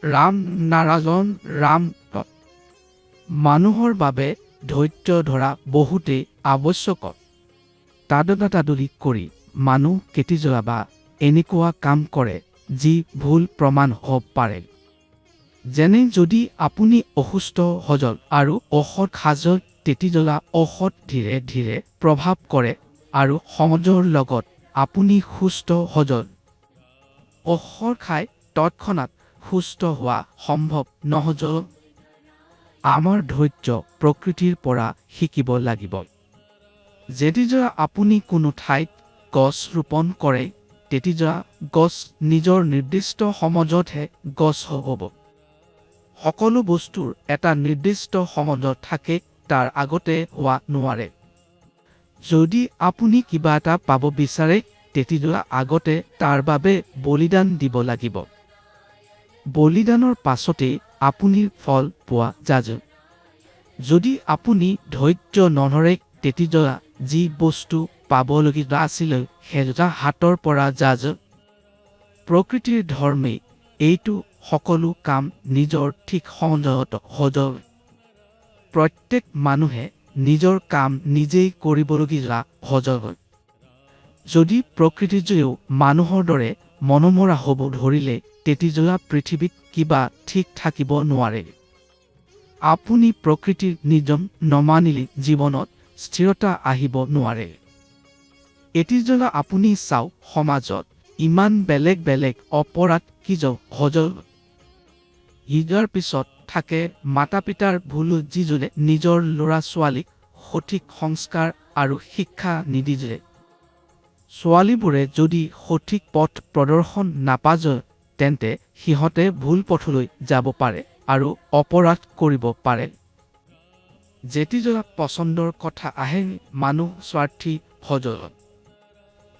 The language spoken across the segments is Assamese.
ৰাম নাৰায়ণ ৰাম মানুহৰ বাবে ধৈৰ্য ধৰা বহুতেই আৱশ্যক। তাদলি কৰি মানুহ কেতিয়াবা বা এনেকুৱা কাম কৰে যি ভুল প্ৰমাণ হ'ব পাৰে। যেনে যদি আপুনি অসুস্থ হজল আৰু ঔষধ খাজল তেতিয়া ঔষধ ধীৰে ধীৰে প্ৰভাৱ কৰে আৰু সমাজৰ লগত আপুনি সুস্থ হজল ঔষধ খাই তৎক্ষণাৎ সুস্থ হোৱা সম্ভৱ নহ'ব। আমাৰ ধৈৰ্য প্ৰকৃতিৰ পৰা শিকিব লাগিব। যেতিয়া আপুনি কোনো ঠাইত গছ ৰোপণ কৰে তেতিয়া গছ নিজৰ নিৰ্দিষ্ট সময়তহে গছ হ'ব। সকলো বস্তুৰ এটা নিৰ্দিষ্ট সময়ত থাকে, তাৰ আগতে হোৱা নোৱাৰে। যদি আপুনি কিবা এটা পাব বিচাৰে তেতিয়া আগতে তাৰ বাবে বলিদান দিব লাগিব। বলিদানৰ পাছতেই আপুনি ফল পোৱা যাব। যদি আপুনি ধৈৰ্য নধৰে তেতিয়া যি বস্তু পাবলগীয়া আছিল সেয়া হাতৰ পৰা যাব। প্ৰকৃতিৰ ধৰ্মে এইটো সকলো কাম নিজৰ ঠিক সময়ত হ'ব। প্ৰত্যেক মানুহে নিজৰ কাম নিজেই কৰিবলগীয়া হ'ব। যদি প্ৰকৃতিয়েও মানুহৰ দৰে মনোমৰা হ'ব ধৰিলে তেতিয়া পৃথিৱীত কিবা ঠিক থাকিব নোৱাৰে। আপুনি প্ৰকৃতিৰ নিয়ম নমানিলে জীৱনত স্থিৰতা আহিব নোৱাৰে। এতিয়া আপুনি চাওক সমাজত ইমান বেলেগ বেলেগ অপৰাধ কিয় হজল। ইয়াৰ পিছত থাকে মাতা পিতাৰ ভুল, যিজনে নিজৰ ল'ৰা ছোৱালীক সঠিক সংস্কাৰ আৰু শিক্ষা নিদিয়ে। ছোৱালীবোৰে যদি সঠিক পথ প্ৰদৰ্শন নাপায় তেন্তে সিহঁতে ভুল পথলৈ যাব পাৰে আৰু অপৰাধ কৰিব পাৰে। যেতিয়া পচন্দৰ কথা আহে মানুহ স্বাৰ্থী হজল।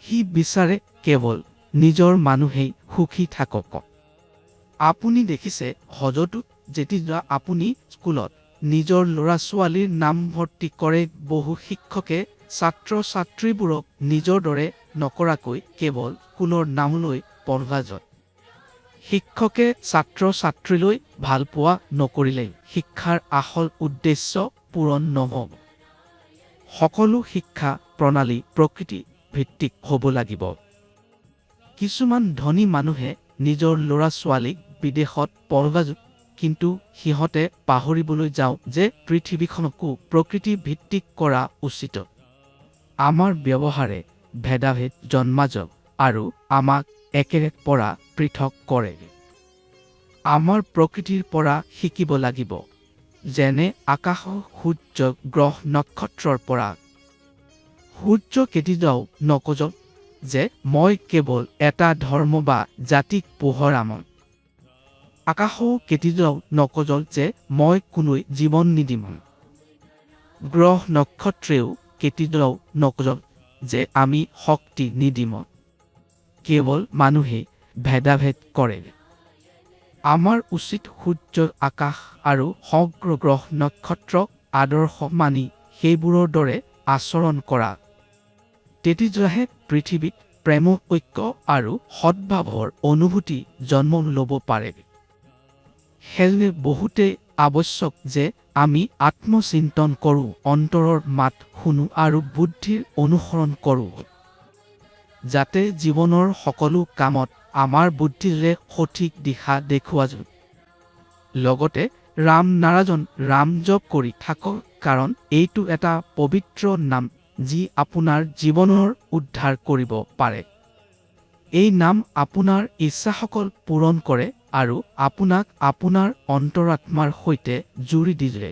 সি বিচাৰে কেৱল নিজৰ মানুহেই সুখী থাকক। আপুনি দেখিছে হজতো যেতিয়া আপুনি স্কুলত নিজৰ ল'ৰা ছোৱালীৰ নাম ভৰ্তি কৰে বহু শিক্ষকে ছাত্ৰ ছাত্ৰীবোৰক নিজৰ দৰে নকৰাকৈ কেৱল স্কুলৰ নাম লৈ পঢ়ায়। শিক্ষকে ছাত্ৰ ছাত্ৰীলৈ ভাল পোৱা নকৰিলে শিক্ষাৰ আচল উদ্দেশ্য পূৰণ নহ'ব। সকলো শিক্ষা প্ৰণালী প্ৰকৃতি ভিত্তিক হ'ব লাগিব। কিছুমান ধনী মানুহে নিজৰ ল'ৰা ছোৱালীক বিদেশত পঢ়ায়, কিন্তু সিহঁতে পাহৰিবলৈ যাওঁ যে পৃথিৱীখনকো প্ৰকৃতি ভিত্তিক কৰা উচিত। আমাৰ ব্যৱহাৰে ভেদাভেদ জন্মায় আৰু আমাক একেৰে পৰা পৃথক কৰে। আমাৰ প্ৰকৃতিৰ পৰা শিকিব লাগিব, যেনে আকাশ সূৰ্য গ্ৰহ নক্ষত্ৰৰ পৰা। সূৰ্য কেতিয়াও নকয় যে মই কেৱল এটা ধৰ্ম বা জাতিক পোহৰাম। আকাশও কেতিয়াও নকয় যে মই কোনো জীৱন নিদিম। গ্ৰহ নক্ষত্ৰেও কেতিয়াও নকয় যে আমি শক্তি নিদিম। কেৱল মানুহে ভেদাভেদ কৰে। আমাৰ উচিত সূৰ্য আকাশ আৰু সমগ্ৰ গ্ৰহ নক্ষত্ৰক আদৰ্শ মানি সেইবোৰৰ দৰে আচৰণ কৰা। তেতিয়াহে পৃথিৱীত প্ৰেম ঐক্য আৰু সদ্ভাৱৰ অনুভূতি জন্ম ল'ব পাৰে। সেয়ে বহুতেই আৱশ্যক যে আমি আত্মচিন্তন কৰোঁ, অন্তৰৰ মাত শুনো আৰু বুদ্ধিৰ অনুসৰণ কৰোঁ, যাতে জীৱনৰ সকলো কামত আমাৰ বুদ্ধিৰে সঠিক দিশা দেখুওৱা যায়। লগতে ৰাম নাৰায়ণ ৰাম জপ কৰি থাকক, কাৰণ এইটো এটা পবিত্ৰ নাম যি আপোনাৰ জীৱনৰ উদ্ধাৰ কৰিব পাৰে। এই নাম আপোনাৰ ইচ্ছাসকল পূৰণ কৰে আৰু আপোনাক আপোনাৰ অন্তৰাত্মাৰ সৈতে জুৰি দিয়ে।